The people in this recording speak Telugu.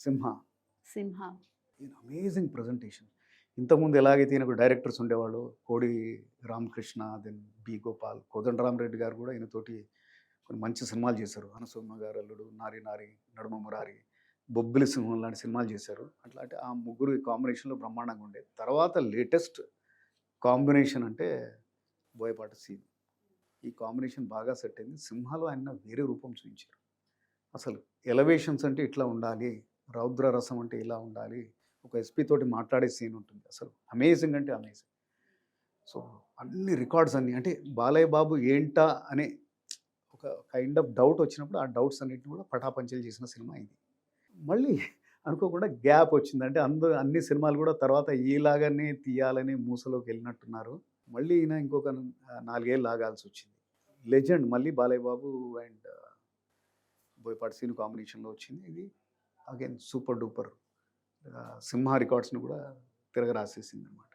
సింహ. సింహ. Amazing presentation. ఇంతకుముందు ఎలాగైతే ఈయనకు డైరెక్టర్స్ ఉండేవాళ్ళు, కోడి రామకృష్ణ, దెన్ బి గోపాల్, కోదండరామరెడ్డి గారు కూడా ఈయనతోటి కొన్ని మంచి సినిమాలు చేశారు. అనసూయమ్మ గారు అల్లుడు, నారి నారి, నడుమ మురారి, బొబ్బిలి సింహం లాంటి సినిమాలు చేశారు. అట్లా అంటే ఆ ముగ్గురు కాంబినేషన్లో బ్రహ్మాండంగా ఉండేది. తర్వాత లేటెస్ట్ కాంబినేషన్ అంటే బోయపాటి సీను. ఈ కాంబినేషన్ బాగా సెట్ అయింది. సింహాలో ఆయన వేరే రూపం చూపించారు. అసలు ఎలవేషన్స్ అంటే ఇట్లా ఉండాలి, రౌద్ర రసం అంటే ఇలా ఉండాలి, ఒక ఎస్పీ తోటి మాట్లాడే సీన్ ఉంటుంది. అసలు అమేజింగ్ అంటే అమేజింగ్. సో అన్ని రికార్డ్స్ అన్నీ అంటే బాలయ్య బాబు ఏంటా అనే ఒక కైండ్ ఆఫ్ డౌట్ వచ్చినప్పుడు ఆ డౌట్స్ అన్నింటిని కూడా పటాపంచలు చేసిన సినిమా ఇది. మళ్ళీ అనుకోకుండా గ్యాప్ వచ్చింది. అంటే అన్ని సినిమాలు కూడా తర్వాత ఈలాగానే తీయాలని మూసలోకి వెళ్ళినట్టున్నారు. మళ్ళీ ఈయన ఇంకొక 4 ఏళ్ళు ఆగాల్సి వచ్చింది. లెజెండ్ మళ్ళీ బాలయ్య బాబు అండ్ బోయపాటి సీను కాంబినేషన్లో వచ్చింది. ఇది అగైన్ సూపర్ డూపర్ సింహ రికార్డ్స్ని కూడా తిరగరాసేసింది అనమాట.